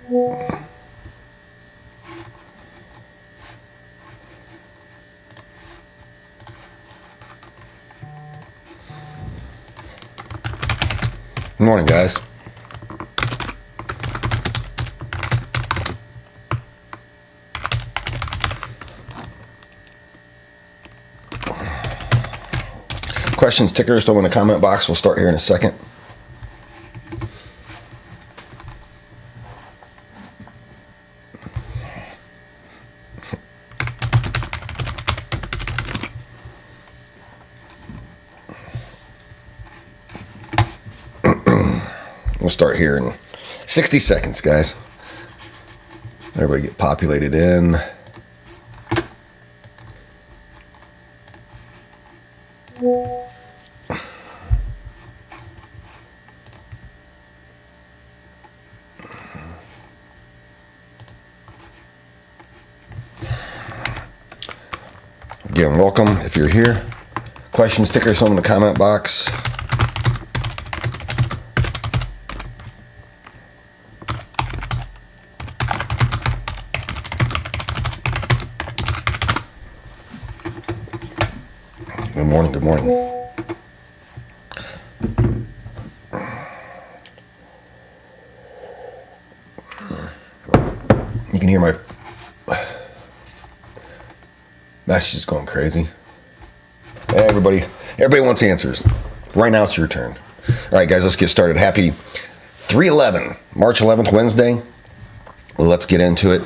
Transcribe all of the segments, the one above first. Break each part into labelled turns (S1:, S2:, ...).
S1: Good morning, guys. Questions, tickers, throw in the comment box. We'll start here in a second. We'll start here in 60 seconds, guys. Everybody get populated in. Again, welcome if you're here. Questions, stickers, throw them in the comment box. Good morning, good morning. You can hear my messages going crazy. Hey, everybody wants answers. Right now it's your turn. All right, guys, let's get started. Happy 3/11, March 11th, Wednesday. Let's get into it.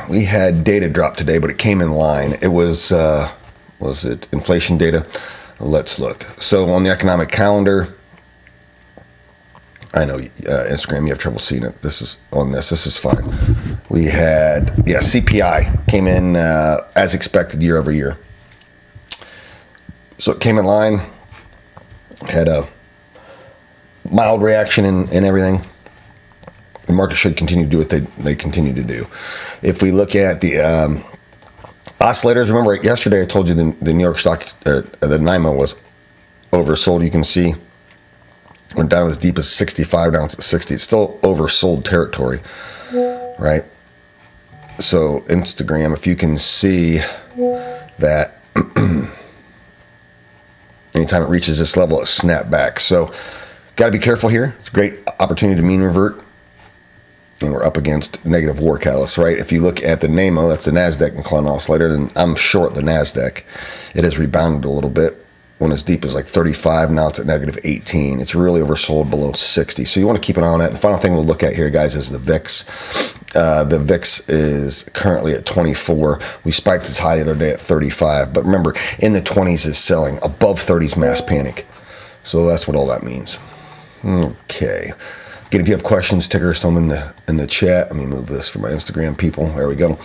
S1: We had data drop today, but it came in line. It was it inflation data? Let's look. So on the economic calendar, I know Instagram, you have trouble seeing it. This is fine. We had, CPI came in as expected year over year. So it came in line, had a mild reaction in everything. The market should continue to do what they continue to do. If we look at the oscillators, remember yesterday I told you the New York stock, the NYMA was oversold. You can see went down as deep as 65, down to 60. It's still oversold territory, right? So Instagram, if you can see that anytime it reaches this level, it snaps back. So got to be careful here. It's a great opportunity to mean revert. And we're up against negative war catalysts, right? If you look at the NAMO, that's the NASDAQ incline oscillator, then I'm short the NASDAQ. It has rebounded a little bit. When as deep as like 35, now it's at negative 18. It's really oversold below 60. So you want to keep an eye on that. The final thing we'll look at here, guys, is the VIX. The VIX is currently at 24. We spiked as high the other day at 35. But remember, in the 20s is selling. Above 30s, mass panic. So that's what all that means. Okay. Again, if you have questions, tickers, throw them in the chat. Let me move this for my Instagram people. There we go.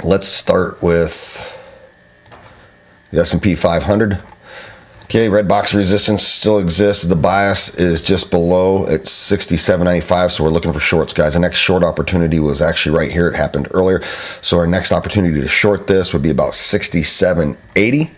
S1: Let's start with the S&P 500. Okay, red box resistance still exists. The bias is just below. It's 67.95, so we're looking for shorts, guys. The next short opportunity was actually right here. It happened earlier. So our next opportunity to short this would be about 67.80.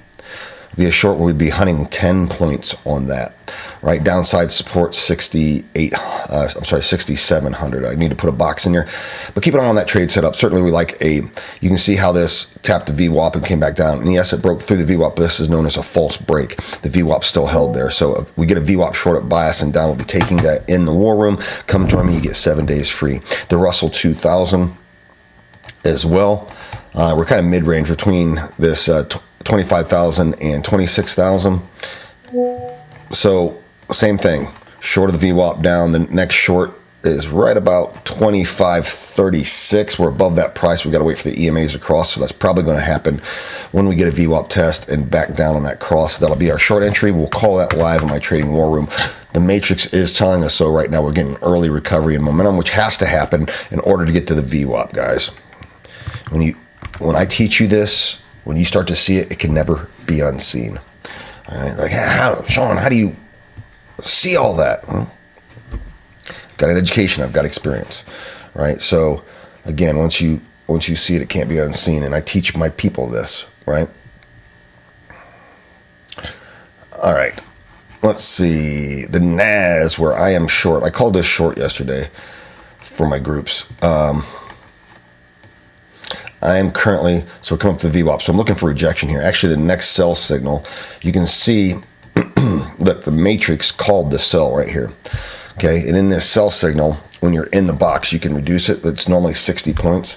S1: Be a short where we'd be hunting 10 points on that, right? Downside support 6,700. I need to put a box in here, but keep an eye on that trade setup. Certainly we like you can see how this tapped the VWAP and came back down. And yes, it broke through the VWAP, but this is known as a false break. The VWAP still held there. So if we get a VWAP short at bias and down, we'll be taking that in the war room. Come join me, you get 7 days free. The Russell 2000 as well. We're kind of mid-range between this 25,000 and 26,000. So same thing, short of the VWAP down. The next short is right about 25.36. We're above that price. We've got to wait for the EMAs to cross, so that's probably going to happen when we get a VWAP test and back down on that cross. That'll be our short entry. We'll call that live in my trading war room. The matrix is telling us so right now. We're getting early recovery and momentum, which has to happen in order to get to the VWAP, guys. When I teach you this, when you start to see it, it can never be unseen. All right, like, Sean, how do you see all that? Well, I've got an education, I've got experience, right? So again, once you see it, it can't be unseen, and I teach my people this, right? All right, let's see, the NAS, where I am short. I called this short yesterday for my groups. I am currently, so we're coming up to the VWAP. So I'm looking for rejection here. Actually, the next sell signal, you can see that the matrix called the sell right here. Okay, and in this sell signal, when you're in the box, you can reduce it, but it's normally 60 points.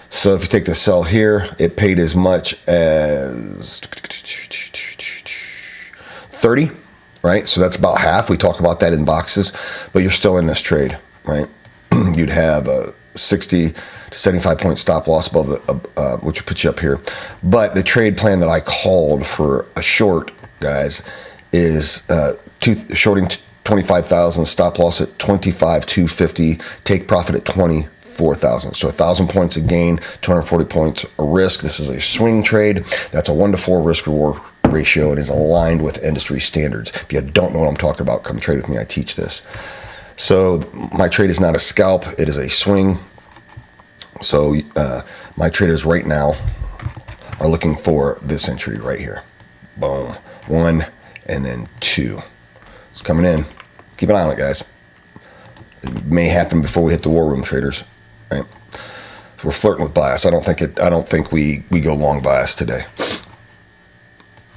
S1: So if you take the sell here, it paid as much as 30, right? So that's about half. We talk about that in boxes, but you're still in this trade, right? You'd have a 60 to 75 point stop loss above the, which would put you up here. But the trade plan that I called for a short, guys, is shorting 25,000, stop loss at 25,250, take profit at 24,000. So 1,000 points a gain, 240 points a risk. This is a swing trade. That's a 1 to 4 risk reward ratio and is aligned with industry standards. If you don't know what I'm talking about, come trade with me. I teach this. So my trade is not a scalp. It is a swing. So my traders right now are looking for this entry right here. Boom. 1 and then 2. It's coming in. Keep an eye on it, guys. It may happen before we hit the war room, traders. Right? So we're flirting with bias. I don't think we go long bias today.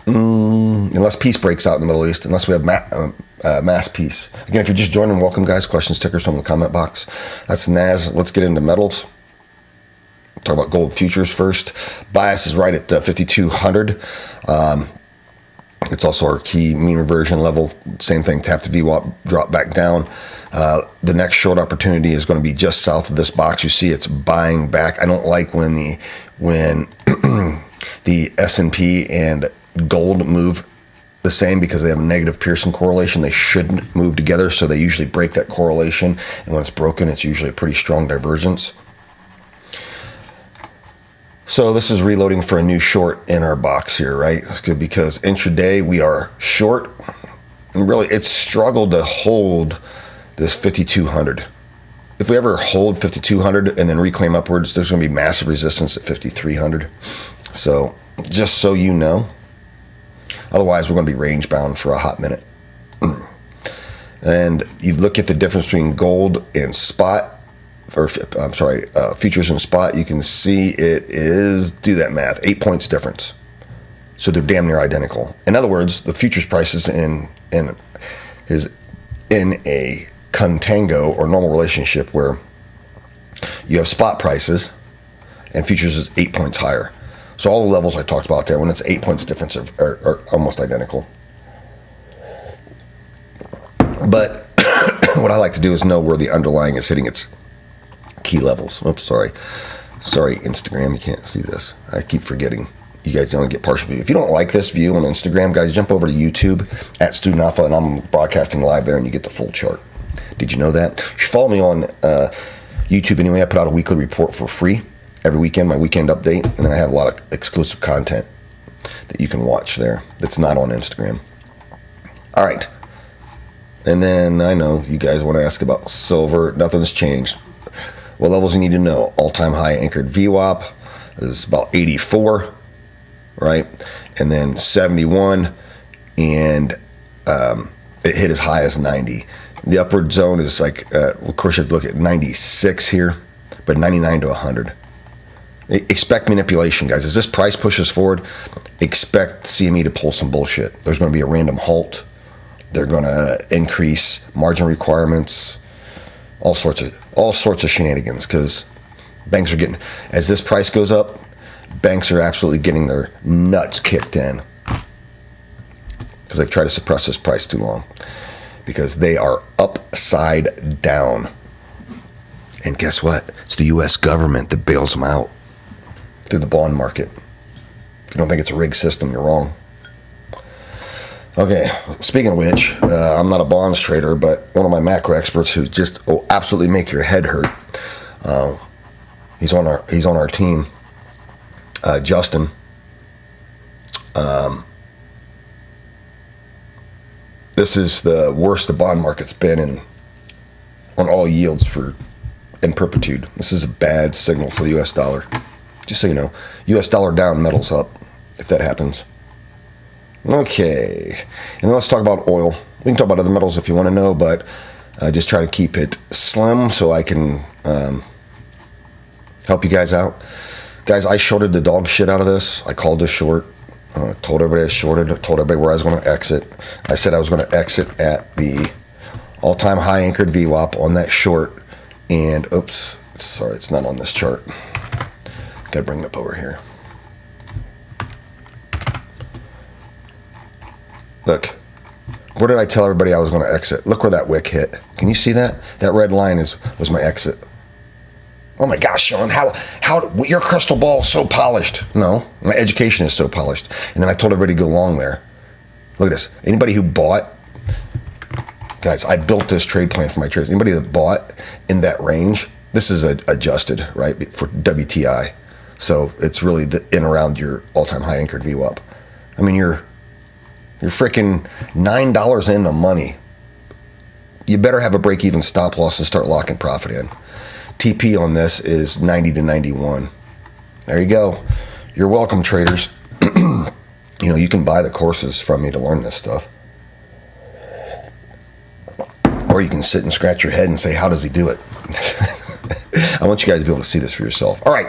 S1: Unless peace breaks out in the Middle East, unless we have mass peace. Again, if you're just joining, welcome, guys. Questions, stickers from the comment box. That's NAS. Let's get into metals. Talk about gold futures first. Bias is right at 5,200. It's also our key mean reversion level. Same thing, tap the VWAP, drop back down. The next short opportunity is going to be just south of this box. You see it's buying back. I don't like when the S&P and gold move the same because they have a negative Pearson correlation. They shouldn't move together, so they usually break that correlation. And when it's broken, it's usually a pretty strong divergence. So this is reloading for a new short in our box here, right? It's good because intraday we are short. And really, it's struggled to hold this 5,200. If we ever hold 5,200 and then reclaim upwards, there's going to be massive resistance at 5,300. So just so you know. Otherwise, we're going to be range bound for a hot minute. And you look at the difference between gold and spot. Futures and spot, you can see it is, do that math, 8 points difference. So they're damn near identical. In other words, the futures price is in a contango or normal relationship where you have spot prices and futures is 8 points higher. So all the levels I talked about there, when it's 8 points difference, are almost identical. But what I like to do is know where the underlying is hitting its key levels. Oops, sorry, Instagram, you can't see this. I keep forgetting. You guys only get partial view. If you don't like this view on Instagram, guys, jump over to YouTube at Student Alpha, and I'm broadcasting live there, and you get the full chart. Did you know that? You should follow me on YouTube anyway. I put out a weekly report for free every weekend, my weekend update, and then I have a lot of exclusive content that you can watch there that's not on Instagram. All right. And then I know you guys want to ask about silver. Nothing's changed. What levels you need to know? All-time high anchored VWAP is about 84, right? And then 71, and it hit as high as 90. The upward zone is like, of course, you have to look at 96 here, but 99 to 100. Expect manipulation, guys. As this price pushes forward, expect CME to pull some bullshit. There's going to be a random halt. They're going to increase margin requirements. All sorts of shenanigans, because banks are getting, as this price goes up, banks are absolutely getting their nuts kicked in because they've tried to suppress this price too long because they are upside down. And guess what? It's the U.S. government that bails them out through the bond market. If you don't think it's a rigged system, you're wrong. Okay, speaking of which, I'm not a bonds trader, but one of my macro experts who just absolutely make your head hurt. He's on our team, Justin. This is the worst the bond market's been on all yields in perpetuity. This is a bad signal for the U.S. dollar. Just so you know, U.S. dollar down, metals up, if that happens. Okay, and then let's talk about oil. We can talk about other metals if you want to know, but I just try to keep it slim so I can help you guys out. Guys, I shorted the dog shit out of this. I called this short. Told everybody I shorted. Told everybody where I was going to exit. I said I was going to exit at the all-time high anchored VWAP on that short. And, oops, sorry, it's not on this chart. Got to bring it up over here. Look, where did I tell everybody I was going to exit? Look where that wick hit. Can you see that? That red line was my exit. Oh my gosh, Sean, how your crystal ball is so polished. No, my education is so polished. And then I told everybody to go long there. Look at this. Anybody who bought, guys, I built this trade plan for my traders. Anybody that bought in that range, this is adjusted, right, for WTI. So it's really in around your all-time high anchored VWAP. I mean, you're freaking $9 in the money. You better have a break-even stop loss and start locking profit in. TP on this is 90 to 91. There you go. You're welcome, traders. You can buy the courses from me to learn this stuff. Or you can sit and scratch your head and say, how does he do it? I want you guys to be able to see this for yourself. All right.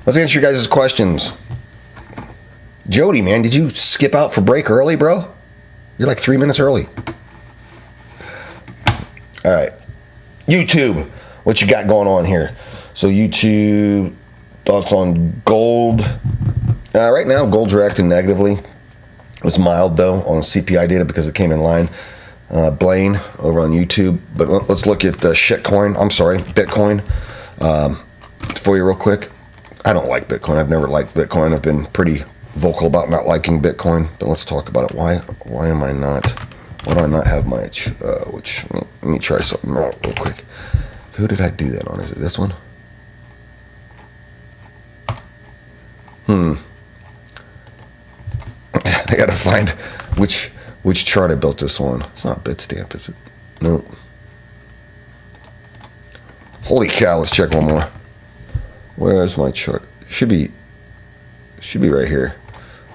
S1: Let's answer your guys' questions. Jody, man, did you skip out for break early, bro? You're like 3 minutes early. All right. YouTube. What you got going on here? So YouTube, thoughts on gold. Right now, gold's reacting negatively. It's mild, though, on CPI data because it came in line. Blaine over on YouTube. But let's look at Bitcoin for you real quick. I don't like Bitcoin. I've never liked Bitcoin. I've been pretty vocal about not liking Bitcoin. But let's talk about it. Why do I not have my... let me try something out real quick. Who did I do that on? Is it this one? I gotta find which chart I built this on. It's not Bitstamp, is it? Nope. Holy cow, let's check one more. Where's my chart? Should be right here.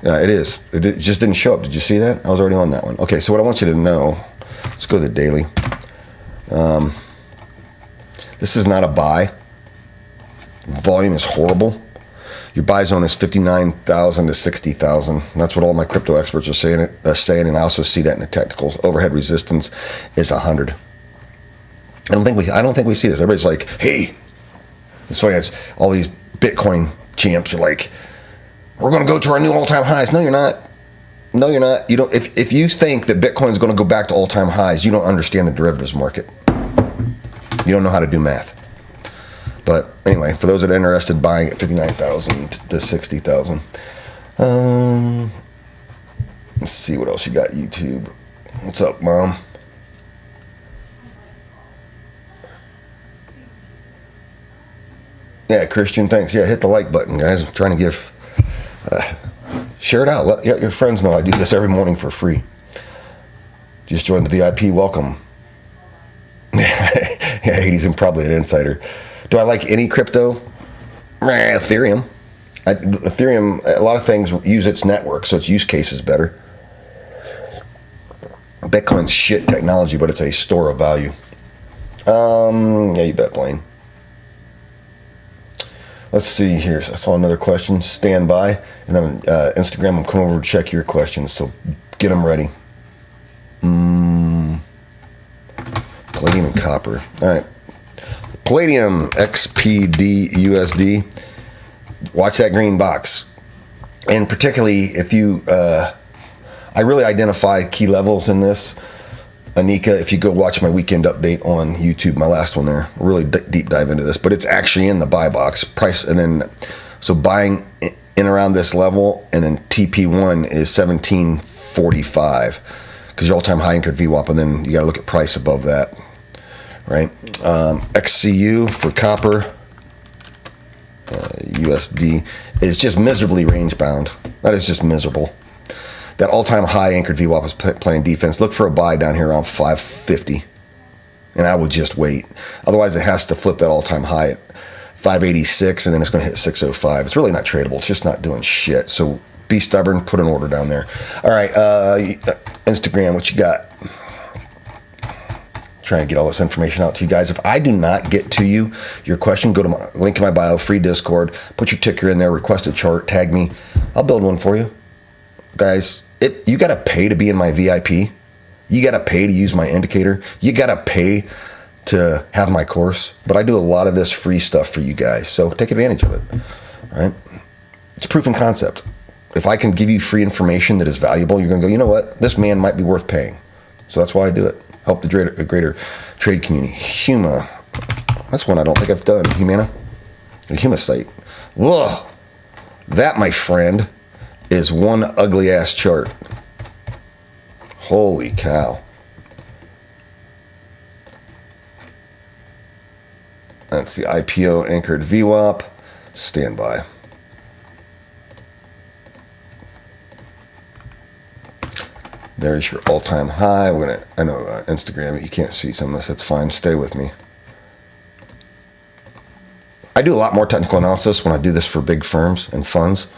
S1: Yeah, it is. It just didn't show up. Did you see that? I was already on that one. Okay, so what I want you to know, let's go to the daily. This is not a buy. Volume is horrible. Your buy zone is 59,000 to 60,000. That's what all my crypto experts are saying, and I also see that in the technicals. Overhead resistance is 100. I don't think we see this. Everybody's like, hey, it's funny. All these Bitcoin champs are like, we're going to go to our new all-time highs. No, you're not. No, you're not. You don't. If you think that Bitcoin is going to go back to all-time highs, you don't understand the derivatives market. You don't know how to do math. But anyway, for those that are interested, buying at 59,000 to 60,000. Let's see what else you got, YouTube. What's up, Mom? Yeah, Christian, thanks. Yeah, hit the like button, guys. I'm trying to give... share it out. Let your friends know I do this every morning for free. Just joined the VIP. Welcome. Yeah, Hades and probably an insider. Do I like any crypto? Ethereum. Ethereum, a lot of things use its network, so its use case is better. Bitcoin's shit technology, but it's a store of value. Yeah, you bet, Blaine. Let's see here. I saw another question. Stand by. And then on Instagram, I'm coming over to check your questions, so get them ready. Palladium and copper. All right. Palladium, XPD, USD. Watch that green box. And particularly if you... I really identify key levels in this. Anika, if you go watch my weekend update on YouTube, my last one there, really deep dive into this, but it's actually in the buy box price. And then, so buying in around this level, and then TP1 is 1745 because your all-time high anchored VWAP, and then you got to look at price above that, right? XCU for copper, USD is just miserably range bound. That is just miserable. That all-time high anchored VWAP is playing defense. Look for a buy down here around 550, and I would just wait. Otherwise, it has to flip that all-time high at 586, and then it's going to hit 605. It's really not tradable. It's just not doing shit. So Be stubborn. Put an order down there. All right. Instagram, what you got? Trying to get all this information out to you guys. If I do not get to you, your question, go to my link in my bio, free Discord. Put your ticker in there. Request a chart. Tag me. I'll build one for you, guys. You got to pay to be in my VIP. You got to pay to use my indicator. You got to pay to have my course. But I do a lot of this free stuff for you guys, so take advantage of it. All right? It's proof and concept. If I can give you free information that is valuable, you're going to go, you know what? This man might be worth paying. So that's why I do it. Help the greater trade community. Huma. That's one I don't think I've done. Humana? The Huma site. Whoa. That, my friend, is one ugly-ass chart. Holy cow. That's the IPO anchored VWAP. Stand by. There's your all-time high. I know Instagram, you can't see some of this. That's fine. Stay with me. I do a lot more technical analysis when I do this for big firms and funds.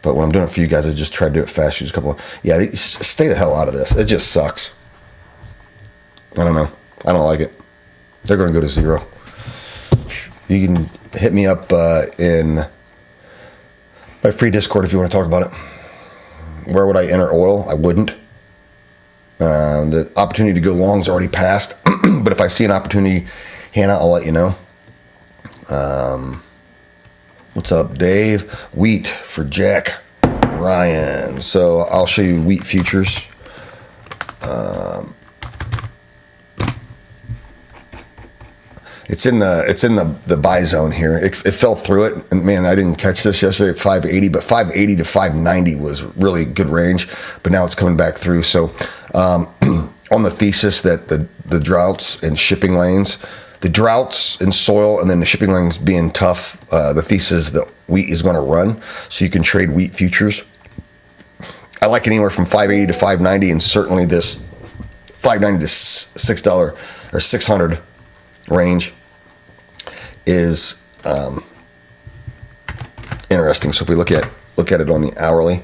S1: But when I'm doing it for you guys, I just try to do it fast. Use a couple of, stay the hell out of this. It just sucks. I don't know. I don't like it. They're going to go to zero. You can hit me up in my free Discord if you want to talk about it. Where would I enter oil? I wouldn't. The opportunity to go long is already passed. But if I see an opportunity, Hannah, I'll let you know. What's up, Dave? Wheat for Jack Ryan. So I'll show you wheat futures. It's in the buy zone here. It fell through it, and man, I didn't catch this yesterday at 580, but 580 to 590 was really good range. But now it's coming back through. So on the thesis that the droughts and shipping lanes, the droughts in soil, and then the shipping lanes being tough, the thesis that wheat is going to run, so you can trade wheat futures. I like it anywhere from 580 to 590, and certainly this 590 to $6 or 600 range is interesting. So if we look at it on the hourly,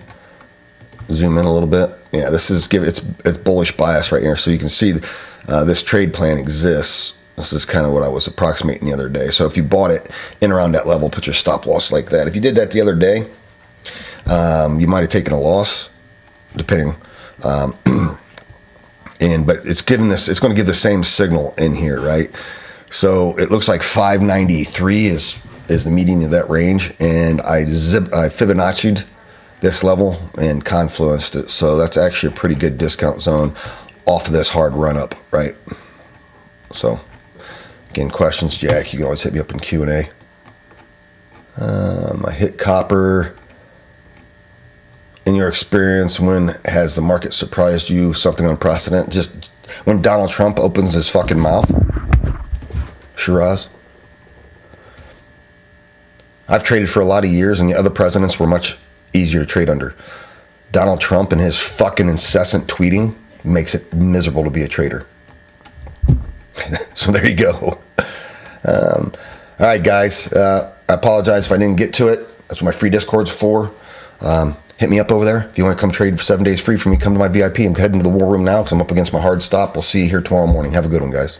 S1: zoom in a little bit. Yeah, this is it's bullish bias right here. So you can see this trade plan exists. This is kind of what I was approximating the other day. So if you bought it in around that level, put your stop loss like that. If you did that the other day, you might have taken a loss, depending. But it's giving this. It's going to give the same signal in here, right? So it looks like 593 is the median of that range, and I Fibonacci'd this level and confluenced it. So that's actually a pretty good discount zone off of this hard run up, right? So again, questions, Jack, you can always hit me up in Q&A. I hit copper. In your experience, when has the market surprised you? Something unprecedented? Just when Donald Trump opens his fucking mouth. Shiraz. I've traded for a lot of years, and the other presidents were much easier to trade under. Donald Trump and his fucking incessant tweeting makes it miserable to be a trader. So there you go. All right, guys. I apologize if I didn't get to it. That's what my free Discord's for. Hit me up over there. If you want to come trade for 7 days free from me, come to my VIP. I'm heading to the war room now because I'm up against my hard stop. We'll see you here tomorrow morning. Have a good one, guys.